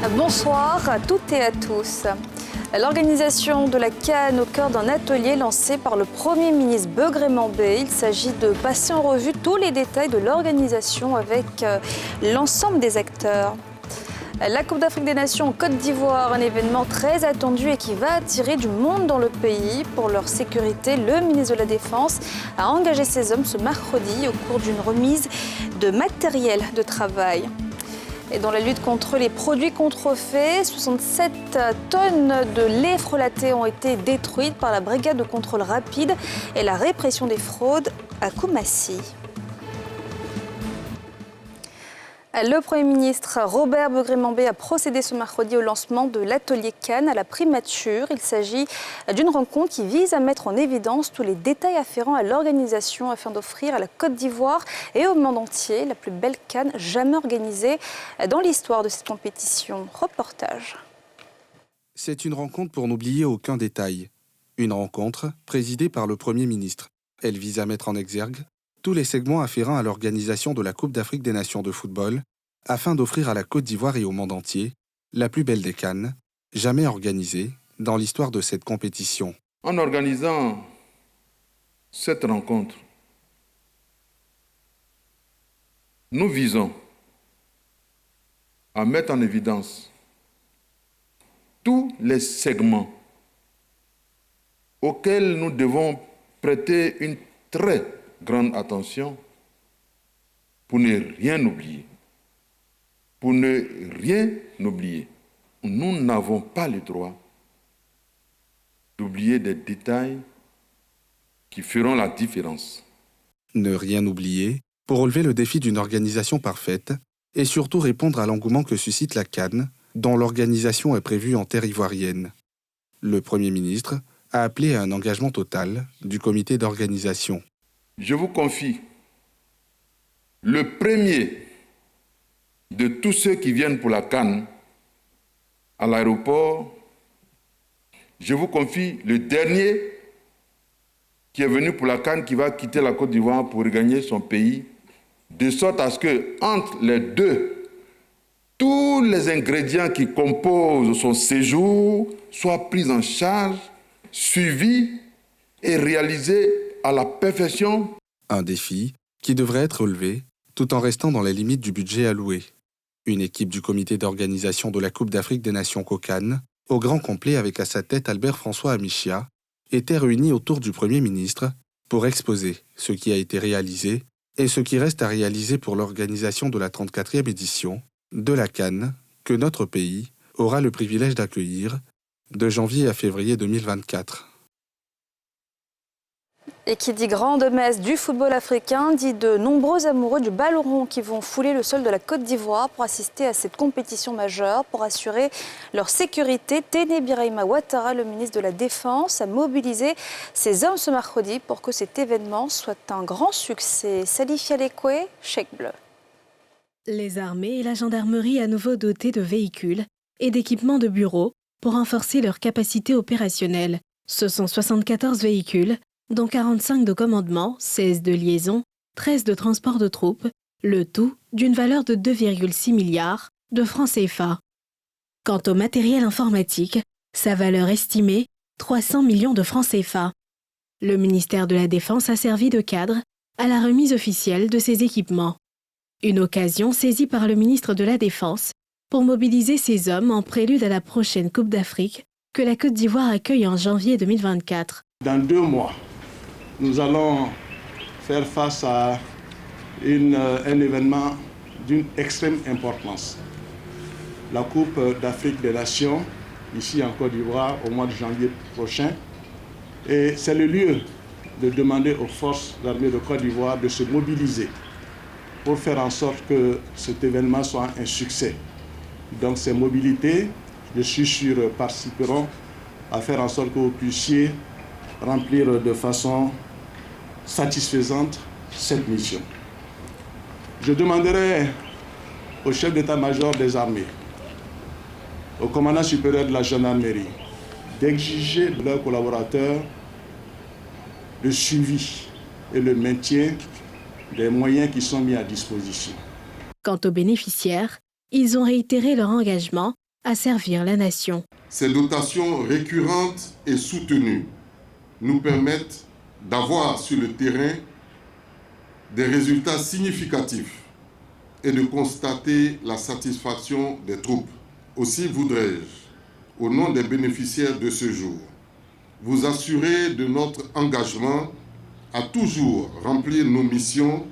Bonsoir à toutes et à tous. L'organisation de la CAN au cœur d'un atelier lancé par le Premier ministre Begré-Mambé. Il s'agit de passer en revue tous les détails de l'organisation avec l'ensemble des acteurs. La Coupe d'Afrique des Nations en Côte d'Ivoire, un événement très attendu et qui va attirer du monde dans le pays. Pour leur sécurité, le ministre de la Défense a engagé ses hommes ce mercredi au cours d'une remise de matériel de travail. Et dans la lutte contre les produits contrefaits, 67 tonnes de lait frelaté ont été détruites par la brigade de contrôle rapide et la répression des fraudes à Koumassi. Le Premier ministre Robert Begré-Mambé a procédé ce mercredi au lancement de l'atelier CAN à la primature. Il s'agit d'une rencontre qui vise à mettre en évidence tous les détails afférents à l'organisation afin d'offrir à la Côte d'Ivoire et au monde entier la plus belle CAN jamais organisée dans l'histoire de cette compétition. Reportage. C'est une rencontre pour n'oublier aucun détail. Une rencontre présidée par le Premier ministre. Elle vise à mettre en exergue tous les segments afférents à l'organisation de la Coupe d'Afrique des Nations de football, afin d'offrir à la Côte d'Ivoire et au monde entier la plus belle des CAN, jamais organisée dans l'histoire de cette compétition. En organisant cette rencontre, nous visons à mettre en évidence tous les segments auxquels nous devons prêter une très grande attention pour ne rien oublier. Pour ne rien oublier. Nous n'avons pas le droit d'oublier des détails qui feront la différence. Ne rien oublier pour relever le défi d'une organisation parfaite et surtout répondre à l'engouement que suscite la CAN, dont l'organisation est prévue en terre ivoirienne. Le Premier ministre a appelé à un engagement total du comité d'organisation. Je vous confie le premier de tous ceux qui viennent pour la CAN à l'aéroport. Je vous confie le dernier qui est venu pour la CAN, qui va quitter la Côte d'Ivoire pour regagner son pays, de sorte à ce que entre les deux, tous les ingrédients qui composent son séjour soient pris en charge, suivis et réalisés à la perfection. Un défi qui devrait être relevé tout en restant dans les limites du budget alloué. Une équipe du comité d'organisation de la Coupe d'Afrique des Nations COCAN, au grand complet avec à sa tête Albert-François Amichia, était réunie autour du Premier ministre pour exposer ce qui a été réalisé et ce qui reste à réaliser pour l'organisation de la 34e édition de la CAN que notre pays aura le privilège d'accueillir de janvier à février 2024. Et qui dit grande messe du football africain, dit de nombreux amoureux du ballon rond qui vont fouler le sol de la Côte d'Ivoire pour assister à cette compétition majeure. Pour assurer leur sécurité, Téné Birahima Ouattara, le ministre de la Défense, a mobilisé ses hommes ce mercredi pour que cet événement soit un grand succès. Salif Yalekwe, Cheikh Bleu. Les armées et la gendarmerie à nouveau dotées de véhicules et d'équipements de bureaux pour renforcer leur capacité opérationnelle. Ce sont 74 véhicules, dont 45 de commandement, 16 de liaison, 13 de transport de troupes, le tout d'une valeur de 2,6 milliards de francs CFA. Quant au matériel informatique, sa valeur estimée, 300 millions de francs CFA. Le ministère de la Défense a servi de cadre à la remise officielle de ces équipements. Une occasion saisie par le ministre de la Défense pour mobiliser ses hommes en prélude à la prochaine Coupe d'Afrique que la Côte d'Ivoire accueille en janvier 2024. Dans 2 mois, nous allons faire face à un événement d'une extrême importance. La Coupe d'Afrique des Nations, ici en Côte d'Ivoire, au mois de janvier prochain. Et c'est le lieu de demander aux forces armées de Côte d'Ivoire de se mobiliser pour faire en sorte que cet événement soit un succès. Donc ces mobilités, je suis sûr, participeront à faire en sorte que vous puissiez remplir de façon satisfaisante cette mission. Je demanderai au chef d'état-major des armées, au commandant supérieur de la gendarmerie, d'exiger de leurs collaborateurs le suivi et le maintien des moyens qui sont mis à disposition. Quant aux bénéficiaires, ils ont réitéré leur engagement à servir la nation. Ces dotations récurrentes et soutenues nous permettent d'avoir sur le terrain des résultats significatifs et de constater la satisfaction des troupes. Aussi voudrais-je, au nom des bénéficiaires de ce jour, vous assurer de notre engagement à toujours remplir nos missions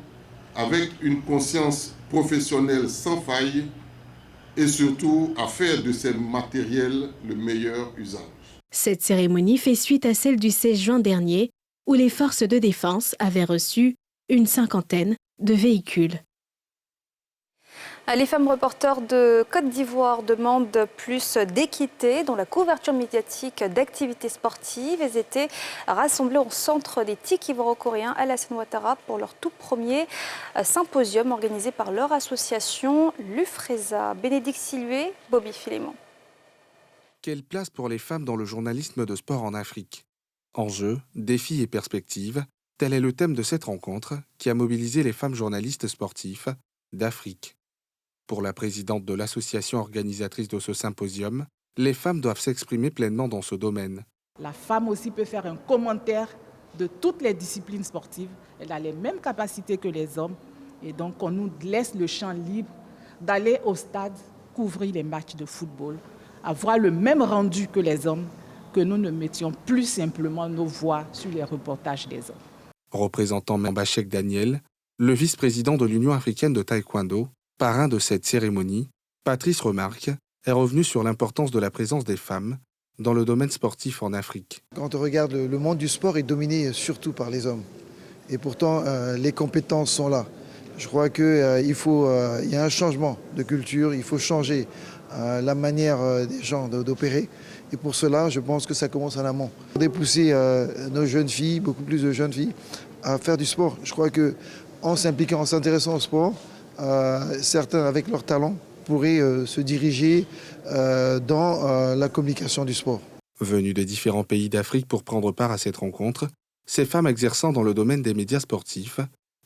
avec une conscience professionnelle sans faille et surtout à faire de ces matériels le meilleur usage. Cette cérémonie fait suite à celle du 16 juin dernier, où les forces de défense avaient reçu une 50aine de véhicules. Les femmes reporters de Côte d'Ivoire demandent plus d'équité dans la couverture médiatique d'activités sportives. Elles étaient rassemblées au centre des TIC ivoiro-coréens Alassane Ouattara pour leur tout premier symposium organisé par leur association l'UFRESA. Bénédicte Silué, Bobby Philémon. Quelle place pour les femmes dans le journalisme de sport en Afrique? Enjeux, défis et perspectives, tel est le thème de cette rencontre qui a mobilisé les femmes journalistes sportifs d'Afrique. Pour la présidente de l'association organisatrice de ce symposium, les femmes doivent s'exprimer pleinement dans ce domaine. La femme aussi peut faire un commentaire de toutes les disciplines sportives. Elle a les mêmes capacités que les hommes. Et donc, on nous laisse le champ libre d'aller au stade, couvrir les matchs de football, avoir le même rendu que les hommes, que nous ne mettions plus simplement nos voix sur les reportages des hommes. Représentant Mbachek Daniel, le vice-président de l'Union africaine de taekwondo, parrain de cette cérémonie, Patrice Remarque est revenu sur l'importance de la présence des femmes dans le domaine sportif en Afrique. Quand on regarde, le monde du sport est dominé surtout par les hommes. Et pourtant, les compétences sont là. Je crois qu'il y a un changement de culture, il faut changer la manière des gens d'opérer. Et pour cela, je pense que ça commence en amont. Dépousser nos jeunes filles, beaucoup plus de jeunes filles, à faire du sport. Je crois qu'en s'impliquant, en s'intéressant au sport, certains, avec leur talent, pourraient se diriger dans la communication du sport. Venues des différents pays d'Afrique pour prendre part à cette rencontre, ces femmes exerçant dans le domaine des médias sportifs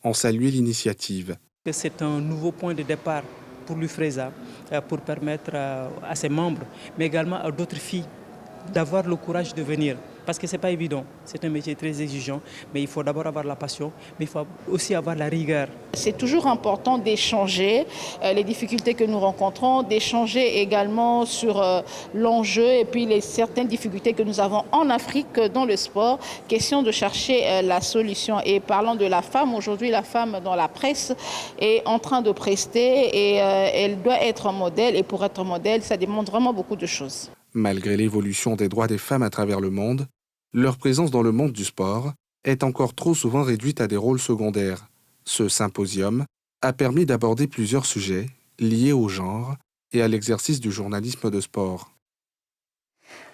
ont salué l'initiative. C'est un nouveau point de départ pour l'UFRESA, pour permettre à ses membres, mais également à d'autres filles, d'avoir le courage de venir. Parce que ce n'est pas évident, c'est un métier très exigeant, mais il faut d'abord avoir la passion, mais il faut aussi avoir la rigueur. C'est toujours important d'échanger les difficultés que nous rencontrons, d'échanger également sur l'enjeu et puis certaines difficultés que nous avons en Afrique dans le sport. Question de chercher la solution. Et parlant de la femme, aujourd'hui la femme dans la presse est en train de prester et elle doit être un modèle. Et pour être un modèle, ça demande vraiment beaucoup de choses. Malgré l'évolution des droits des femmes à travers le monde, leur présence dans le monde du sport est encore trop souvent réduite à des rôles secondaires. Ce symposium a permis d'aborder plusieurs sujets liés au genre et à l'exercice du journalisme de sport.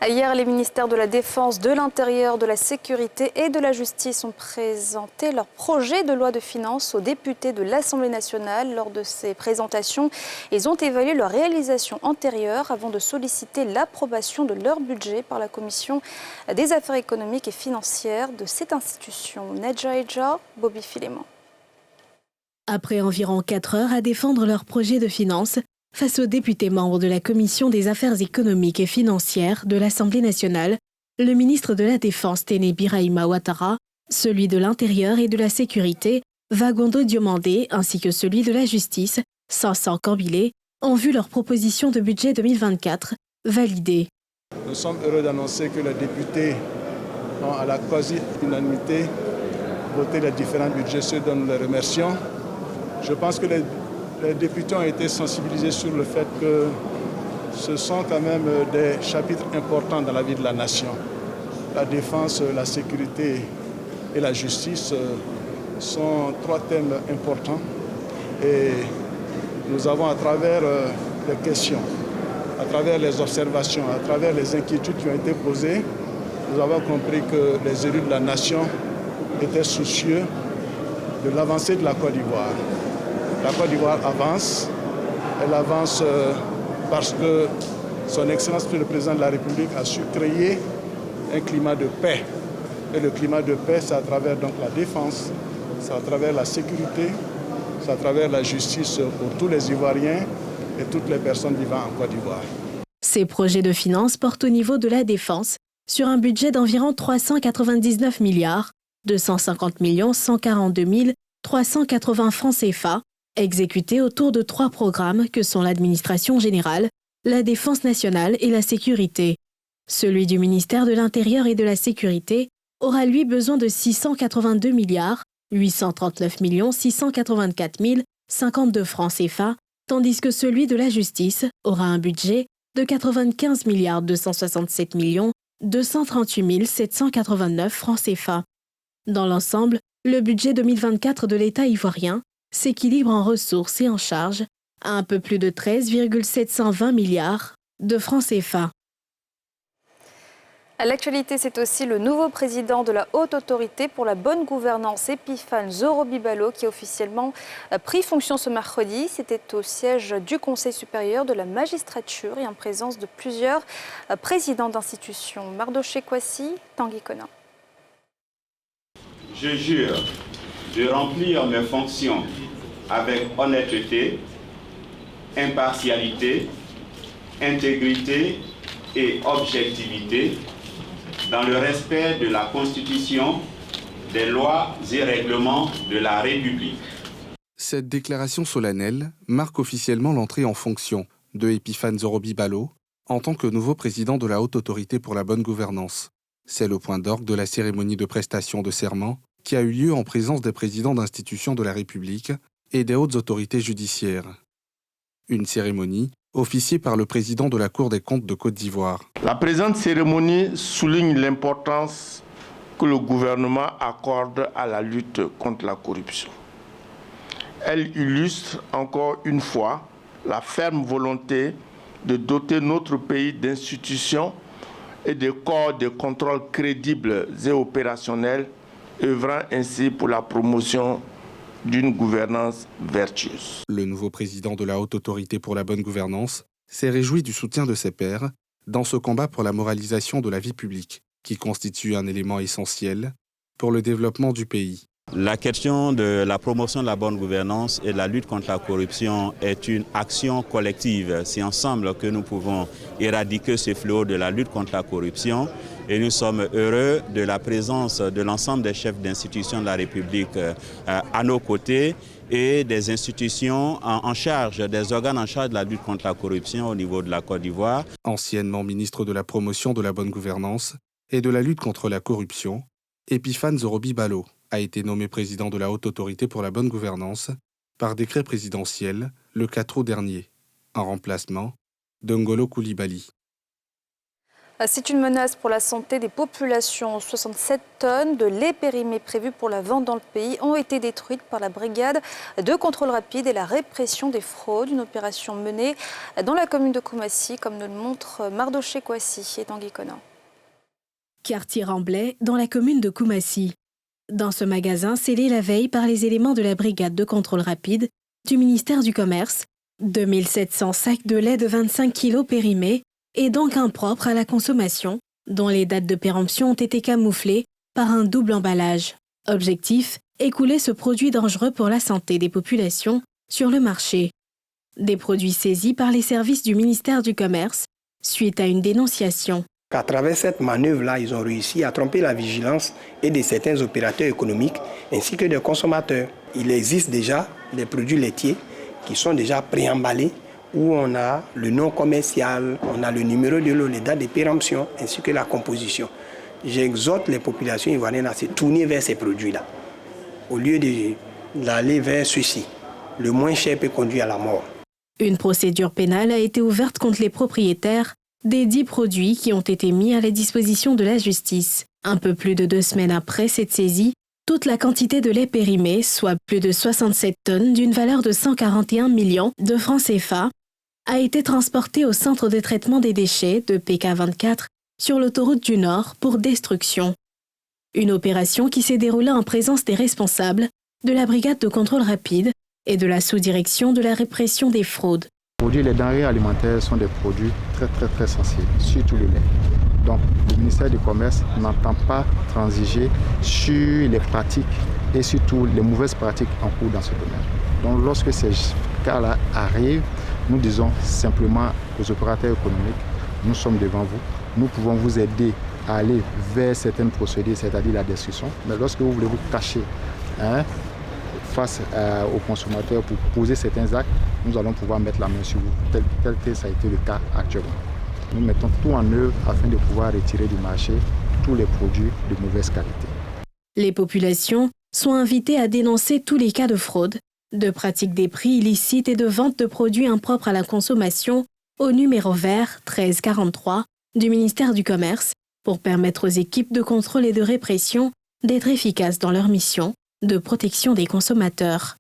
Hier, les ministères de la Défense, de l'Intérieur, de la Sécurité et de la Justice ont présenté leur projet de loi de finances aux députés de l'Assemblée nationale. Lors de ces présentations, ils ont évalué leurs réalisations antérieures avant de solliciter l'approbation de leur budget par la Commission des affaires économiques et financières de cette institution. Nedja Eja, Bobby Philémon. Après environ 4 heures à défendre leur projet de finances, face aux députés membres de la Commission des affaires économiques et financières de l'Assemblée nationale, le ministre de la Défense Téné Birahima Ouattara, celui de l'Intérieur et de la Sécurité, Vagondo Diomandé, ainsi que celui de la Justice, Sansan Kambilé, ont vu leur proposition de budget 2024 validée. Nous sommes heureux d'annoncer que les députés ont à la quasi-unanimité voté les différents budgets, ceux dont nous les remercions. Je pense que les députés ont été sensibilisés sur le fait que ce sont quand même des chapitres importants dans la vie de la nation. La défense, la sécurité et la justice sont 3 thèmes importants. Et nous avons, à travers les questions, à travers les observations, à travers les inquiétudes qui ont été posées, nous avons compris que les élus de la nation étaient soucieux de l'avancée de la Côte d'Ivoire. La Côte d'Ivoire avance, elle avance parce que son Excellence le Président de la République a su créer un climat de paix. Et le climat de paix, c'est à travers donc la défense, c'est à travers la sécurité, c'est à travers la justice pour tous les Ivoiriens et toutes les personnes vivant en Côte d'Ivoire. Ces projets de finances portent au niveau de la défense sur un budget d'environ 399 milliards 250 142 380 francs CFA, exécutés autour de 3 programmes que sont l'administration générale, la défense nationale et la sécurité. Celui du ministère de l'Intérieur et de la Sécurité aura lui besoin de 682 milliards 839 684 052 francs CFA, tandis que celui de la justice aura un budget de 95 milliards 267 238 789 francs CFA. Dans l'ensemble, le budget 2024 de l'État ivoirien s'équilibre en ressources et en charges à un peu plus de 13,720 milliards de francs CFA. À l'actualité, c'est aussi le nouveau président de la Haute Autorité pour la bonne gouvernance, Epiphane Zorobi-Balo, qui a officiellement pris fonction ce mercredi. C'était au siège du Conseil supérieur de la magistrature et en présence de plusieurs présidents d'institutions. Mardoché Kwasi, Tanguy Konan. Je jure de remplir mes fonctions avec honnêteté, impartialité, intégrité et objectivité, dans le respect de la Constitution, des lois et règlements de la République. Cette déclaration solennelle marque officiellement l'entrée en fonction de Epiphane Zorobi-Balo en tant que nouveau président de la Haute Autorité pour la bonne gouvernance. C'est le point d'orgue de la cérémonie de prestation de serment qui a eu lieu en présence des présidents d'institutions de la République et des hautes autorités judiciaires. Une cérémonie officiée par le président de la Cour des comptes de Côte d'Ivoire. La présente cérémonie souligne l'importance que le gouvernement accorde à la lutte contre la corruption. Elle illustre encore une fois la ferme volonté de doter notre pays d'institutions et de corps de contrôle crédibles et opérationnels, œuvrant ainsi pour la promotion d'une gouvernance vertueuse. Le nouveau président de la Haute Autorité pour la bonne gouvernance s'est réjoui du soutien de ses pairs dans ce combat pour la moralisation de la vie publique, qui constitue un élément essentiel pour le développement du pays. La question de la promotion de la bonne gouvernance et de la lutte contre la corruption est une action collective. C'est ensemble que nous pouvons éradiquer ce fléau de la lutte contre la corruption. Et nous sommes heureux de la présence de l'ensemble des chefs d'institutions de la République à nos côtés et des institutions en charge, des organes en charge de la lutte contre la corruption au niveau de la Côte d'Ivoire. Anciennement ministre de la promotion de la bonne gouvernance et de la lutte contre la corruption, Epiphane Zorobi-Balo a été nommé président de la Haute Autorité pour la bonne gouvernance par décret présidentiel le 4 août dernier, en remplacement d'Ngolo Coulibaly. C'est une menace pour la santé des populations. 67 tonnes de lait périmé prévues pour la vente dans le pays ont été détruites par la brigade de contrôle rapide et la répression des fraudes. Une opération menée dans la commune de Koumassi, comme nous le montre Mardoché Kwasi et Tanguy Konan. Quartier Remblai, dans la commune de Koumassi. Dans ce magasin, scellé la veille par les éléments de la brigade de contrôle rapide du ministère du Commerce, 2700 sacs de lait de 25 kg périmés et donc impropres à la consommation, dont les dates de péremption ont été camouflées par un double emballage. Objectif, écouler ce produit dangereux pour la santé des populations sur le marché. Des produits saisis par les services du ministère du Commerce suite à une dénonciation. À travers cette manœuvre-là, ils ont réussi à tromper la vigilance et de certains opérateurs économiques ainsi que des consommateurs. Il existe déjà des produits laitiers qui sont déjà préemballés où on a le nom commercial, on a le numéro de lot, les dates de péremption ainsi que la composition. J'exhorte les populations ivoiriennes à se tourner vers ces produits-là au lieu d'aller vers ceux-ci. Le moins cher peut conduire à la mort. Une procédure pénale a été ouverte contre les propriétaires des 10 produits qui ont été mis à la disposition de la justice. Un peu plus de 2 semaines après cette saisie, toute la quantité de lait périmé, soit plus de 67 tonnes d'une valeur de 141 millions de francs CFA, a été transportée au centre de traitement des déchets de PK24 sur l'autoroute du Nord pour destruction. Une opération qui s'est déroulée en présence des responsables de la brigade de contrôle rapide et de la sous-direction de la répression des fraudes. Les denrées alimentaires sont des produits très sensibles, surtout le lait. Donc, le ministère du Commerce n'entend pas transiger sur les pratiques et surtout les mauvaises pratiques en cours dans ce domaine. Donc, lorsque ces cas-là arrivent, nous disons simplement aux opérateurs économiques nous sommes devant vous. Nous pouvons vous aider à aller vers certaines procédures, c'est-à-dire la destruction. Mais lorsque vous voulez vous cacher face aux consommateurs pour poser certains actes, nous allons pouvoir mettre la main sur vous, tel que ça a été le cas actuellement. Nous mettons tout en œuvre afin de pouvoir retirer du marché tous les produits de mauvaise qualité. Les populations sont invitées à dénoncer tous les cas de fraude, de pratique des prix illicites et de vente de produits impropres à la consommation au numéro vert 1343 du ministère du Commerce pour permettre aux équipes de contrôle et de répression d'être efficaces dans leur mission de protection des consommateurs.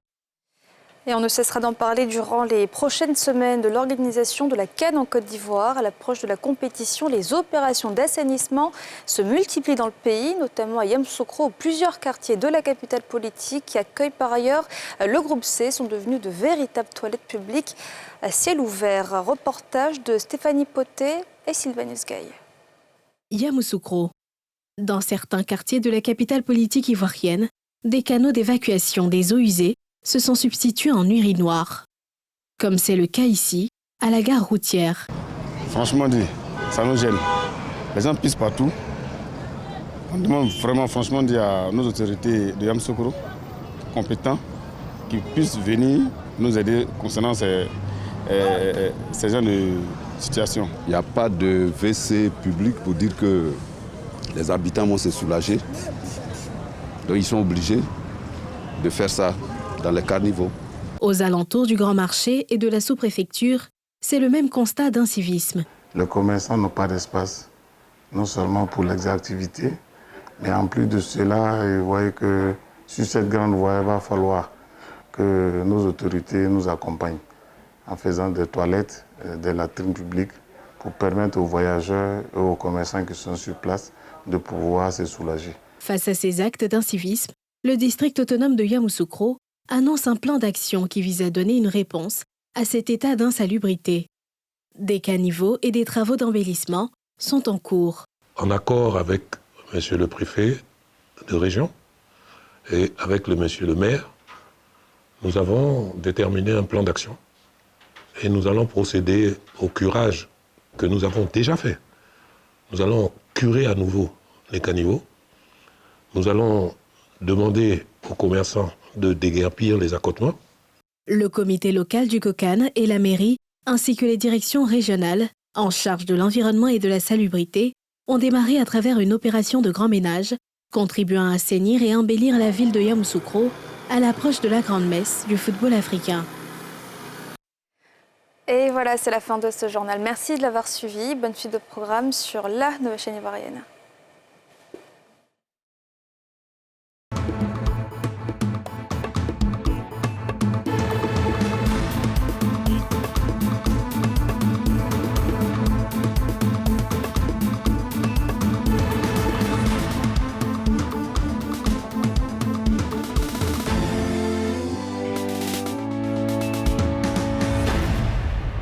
Et on ne cessera d'en parler durant les prochaines semaines de l'organisation de la Cannes en Côte d'Ivoire. À l'approche de la compétition, les opérations d'assainissement se multiplient dans le pays, notamment à Yamoussoukro, où plusieurs quartiers de la capitale politique qui accueillent par ailleurs le groupe C sont devenus de véritables toilettes publiques à ciel ouvert. Reportage de Stéphanie Potet et Sylvanus Gaye. Yamoussoukro. Dans certains quartiers de la capitale politique ivoirienne, des canaux d'évacuation des eaux usées se sont substitués en urinoirs. Comme c'est le cas ici, à la gare routière. Franchement dit, ça nous gêne. Les gens pissent partout. On demande vraiment franchement dit à nos autorités de Yamoussoukro, compétents, qui puissent venir nous aider concernant ces genres de situations. Il n'y a pas de WC public pour dire que les habitants vont se soulager. Donc ils sont obligés de faire ça dans les carnivaux. Aux alentours du Grand Marché et de la sous-préfecture, c'est le même constat d'incivisme. Les commerçants n'ont pas d'espace, non seulement pour leurs activités, mais en plus de cela, ils voient que sur cette grande voie, il va falloir que nos autorités nous accompagnent en faisant des toilettes, des latrines publiques pour permettre aux voyageurs et aux commerçants qui sont sur place de pouvoir se soulager. Face à ces actes d'incivisme, le district autonome de Yamoussoukro annonce un plan d'action qui vise à donner une réponse à cet état d'insalubrité. Des caniveaux et des travaux d'embellissement sont en cours. En accord avec monsieur le préfet de région et avec monsieur le maire, nous avons déterminé un plan d'action et nous allons procéder au curage que nous avons déjà fait. Nous allons curer à nouveau les caniveaux. Nous allons demander aux commerçants de déguerpir les accotements. Le comité local du COCAN et la mairie, ainsi que les directions régionales en charge de l'environnement et de la salubrité, ont démarré à travers une opération de grand ménage, contribuant à assainir et embellir la ville de Yamoussoukro à l'approche de la grande messe du football africain. Et voilà, c'est la fin de ce journal. Merci de l'avoir suivi. Bonne suite de programme sur la nouvelle chaîne ivoirienne.